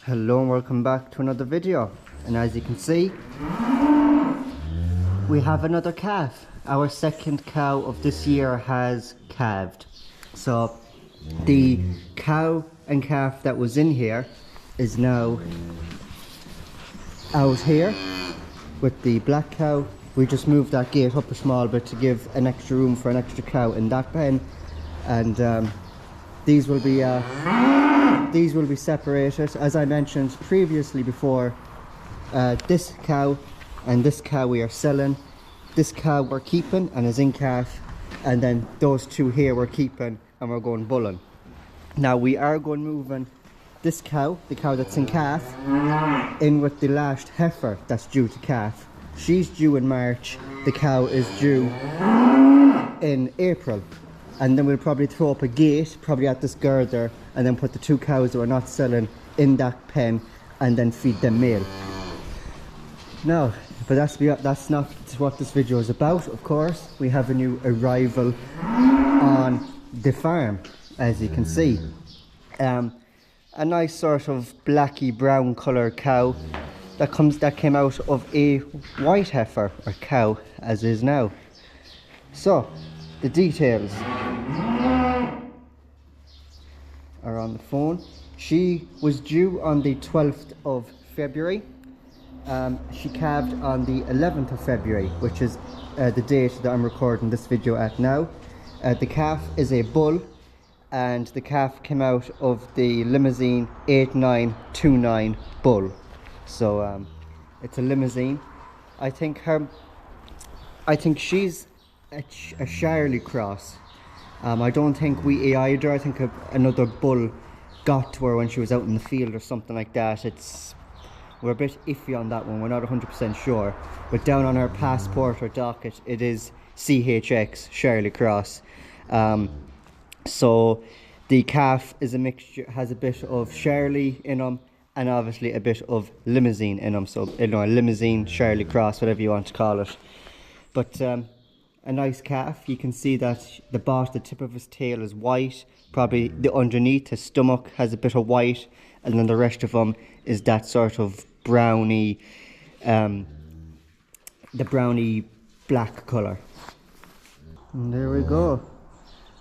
Hello and welcome back to another video, and as you can see we have another calf. Our second cow of this year has calved. So the cow and calf that was in here is now out here with the black cow. We just moved that gate up a small bit to give an extra room for an extra cow in that pen, and these will be separated. As I mentioned previously before, this cow and this cow we are selling. This cow we're keeping and is in calf, and then those two here we're keeping and we're going bulling. Now we are going moving this cow, the cow that's in calf, in with the last heifer that's due to calf. She's due in March, the cow is due in April. And then we'll probably throw up a gate, probably at this girder, and then put the two cows that we're not selling in that pen and then feed them meal. No, but that's not what this video is about, of course. We have a new arrival on the farm, as you can see. A nice sort of blacky brown colour cow that came out of a white heifer, or cow, as is now. So, the details are on the phone. She was due on the 12th of February. She calved on the 11th of February, which is the date that I'm recording this video at now. The calf is a bull, and the calf came out of the Limousine 8929 bull. So it's a Limousine. I think she's a Shirley cross. I don't think we AI'd her. I think another bull got to her when she was out in the field or something like that. We're a bit iffy on that one. We're not 100% sure. But down on her passport or docket, it is CHX, Shirley cross. So the calf is a mixture, has a bit of Shirley in him, and obviously a bit of Limousine in him. So, a Limousine, Shirley cross, whatever you want to call it. But a nice calf. You can see that the tip of his tail is white. Probably the underneath, his stomach has a bit of white, and then the rest of him is that sort of browny, the browny black colour. And there we go.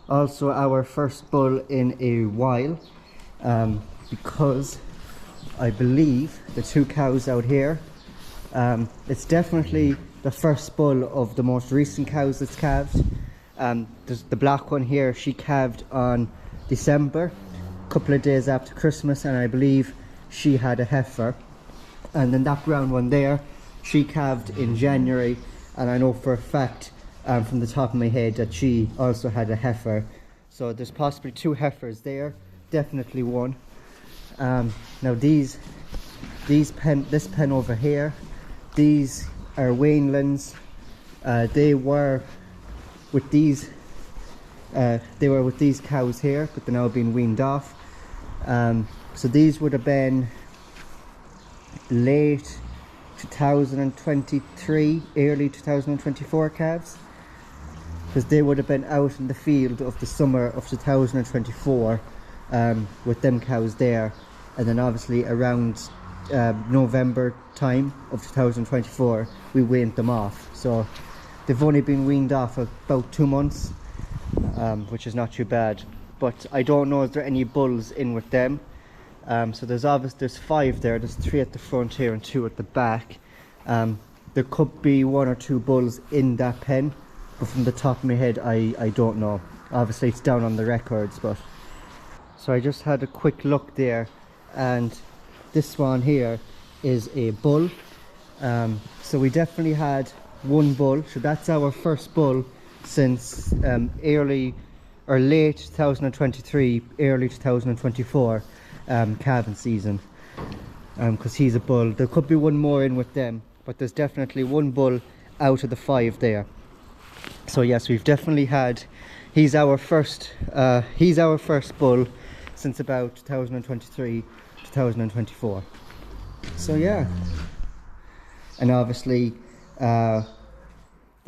Also our first bull in a while, because I believe the two cows out here, it's definitely the first bull of the most recent cows that's calved. There's the black one here, she calved on December, a couple of days after Christmas, and I believe she had a heifer. And then that brown one there, she calved in January, and I know for a fact from the top of my head that she also had a heifer. So there's possibly two heifers there, definitely one. Now this pen over here, these are Wainlands. They were with these cows here, but they're now being weaned off. So these would have been late 2023, early 2024 calves, because they would have been out in the field of the summer of 2024 with them cows there, and then obviously around November time of 2024 we weaned them off. So they've only been weaned off for about 2 months, which is not too bad. But I don't know if there are any bulls in with them. So there's 5 there. There's 3 at the front here and 2 at the back. There could be 1 or 2 bulls in that pen, but from the top of my head I don't know. Obviously it's down on the records, but so I just had a quick look there, and this one here is a bull. So we definitely had 1 bull. So that's our first bull since early or late 2023, early 2024 calving season. Because he's a bull. There could be 1 more in with them, but there's definitely 1 bull out of the 5 there. So yes, we've definitely had. He's our first bull since about 2023. 2024. So yeah, and obviously the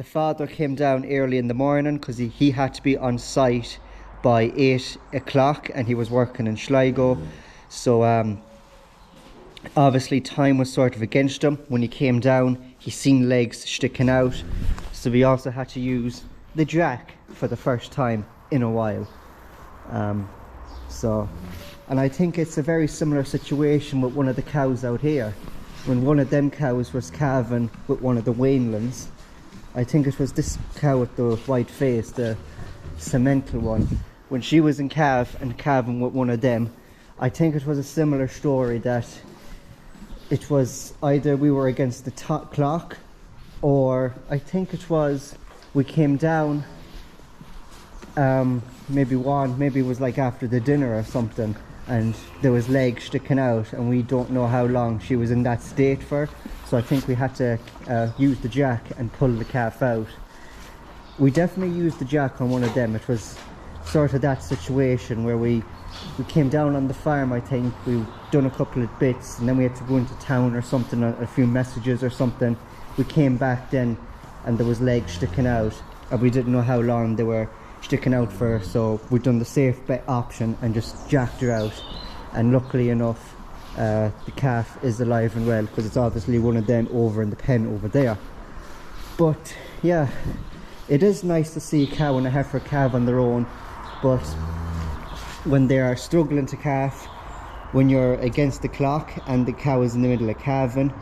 father came down early in the morning because he had to be on site by 8 o'clock, and he was working in Sligo. So Obviously time was sort of against him. When he came down, he seen legs sticking out, so we also had to use the jack for the first time in a while. And I think it's a very similar situation with one of the cows out here. When one of them cows was calving with one of the Wainlands, I think it was this cow with the white face, the cemental one, when she was in calf and calving with one of them, I think it was a similar story, that it was either we were against the clock, or I think it was we came down, maybe it was like after the dinner or something, and there was legs sticking out, and we don't know how long she was in that state for, so I think we had to use the jack and pull the calf out. We definitely used the jack on one of them. It was sort of that situation where we came down on the farm. I think we done a couple of bits, and then we had to go into town or something, a few messages or something. We came back then and there was legs sticking out, and we didn't know how long they were sticking out for, so we done the safe bet option and just jacked her out. And luckily enough, the calf is alive and well, because it's obviously one of them over in the pen over there. But yeah, it is nice to see a cow and a heifer calve on their own, but when they are struggling to calf, when you're against the clock and the cow is in the middle of calving,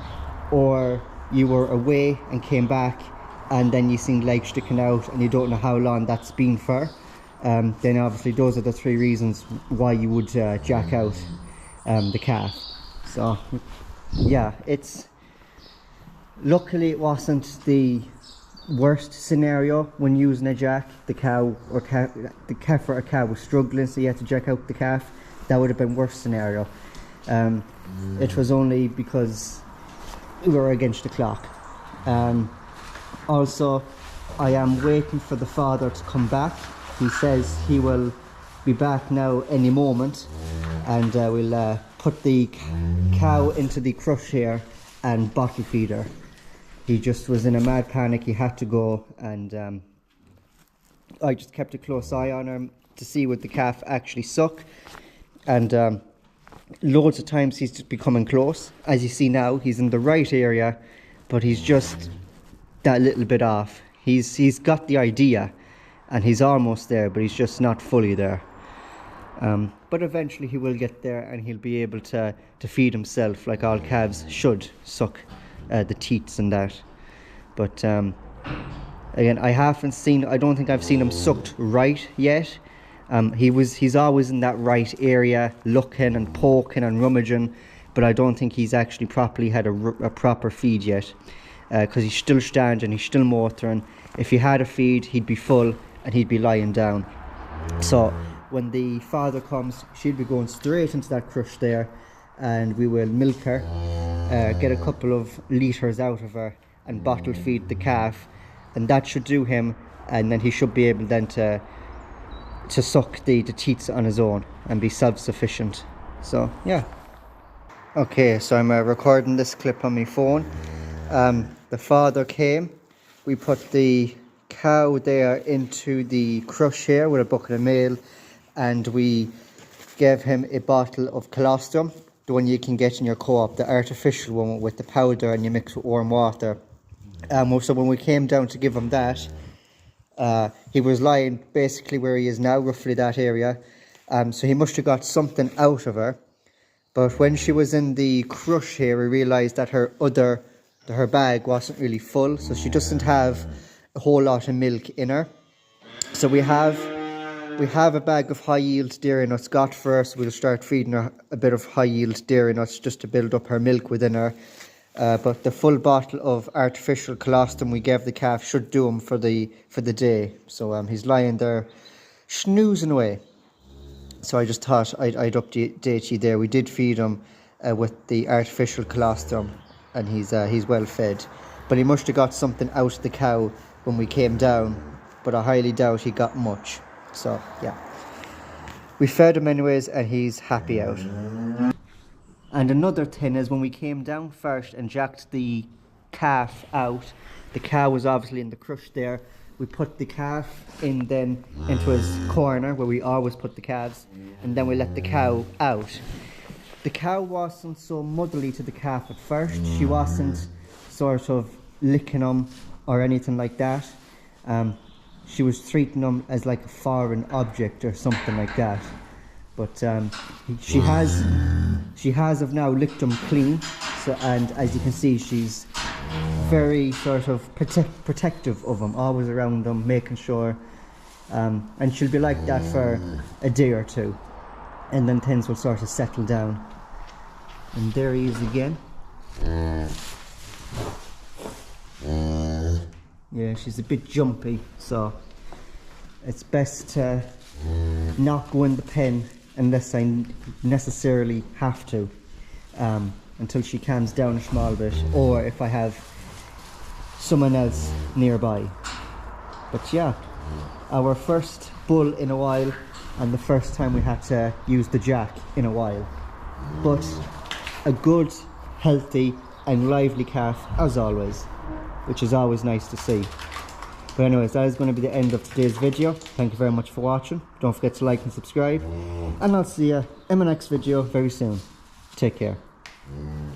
or you were away and came back and then you seen legs sticking out and you don't know how long that's been for, then obviously those are the three reasons why you would jack out the calf. So yeah, luckily it wasn't the worst scenario when using a jack. The calf or a cow was struggling, so you had to jack out the calf. That would have been worst scenario. It was only because we were against the clock. Also, I am waiting for the father to come back. He says he will be back now any moment, and we'll put the cow into the crush here and bottle feed her. He just was in a mad panic. He had to go, and I just kept a close eye on him to see would the calf actually suck, and loads of times he's just becoming close. As you see now, he's in the right area, but he's just that little bit off. He's got the idea and he's almost there, but he's just not fully there. But eventually he will get there, and he'll be able to feed himself like all calves should, suck the teats and that. But again, I don't think I've seen him sucked right yet. He's always in that right area, looking and poking and rummaging, but I don't think he's actually properly had a proper feed yet, because he's still standing, he's still motoring. If he had a feed, he'd be full and he'd be lying down. So when the father comes, she'll be going straight into that crush there, and we will milk her, get a couple of litres out of her and bottle feed the calf, and that should do him, and then he should be able then to suck the teats on his own and be self-sufficient. So yeah. Okay, so I'm recording this clip on my phone. The father came, we put the cow there into the crush here with a bucket of meal, and we gave him a bottle of colostrum, the one you can get in your co-op, the artificial one with the powder, and you mix with warm water. So when we came down to give him that, he was lying basically where he is now, roughly that area. So he must have got something out of her. But when she was in the crush here, we realised that her bag wasn't really full, so she doesn't have a whole lot of milk in her. So we have a bag of high yield dairy nuts got for her, so we'll start feeding her a bit of high yield dairy nuts just to build up her milk within her. But the full bottle of artificial colostrum we gave the calf should do him for the day. So he's lying there snoozing away. So I just thought I'd update you there. We did feed him with the artificial colostrum, and he's well fed. But he must have got something out of the cow when we came down, but I highly doubt he got much. So yeah, we fed him anyways, and he's happy out. And another thing is, when we came down first and jacked the calf out, the cow was obviously in the crush there. We put the calf in then into his corner where we always put the calves, and then we let the cow out. the cow wasn't so motherly to the calf at first. She wasn't sort of licking him or anything like that. She was treating him as like a foreign object or something like that. But she has of now licked him clean. So, and as you can see, she's very sort of protective of him, always around him, making sure. And she'll be like that for a day or two, and then things will sort of settle down. And there he is again. Yeah, she's a bit jumpy, so it's best to not go in the pen unless I necessarily have to, until she calms down a small bit, or if I have someone else nearby. But yeah, our first bull in a while, and the first time we had to use the jack in a while. But a good, healthy and lively calf as always, which is always nice to see. But anyways, that is going to be the end of today's video. Thank you very much for watching. Don't forget to like and subscribe, and I'll see you in my next video very soon. Take care.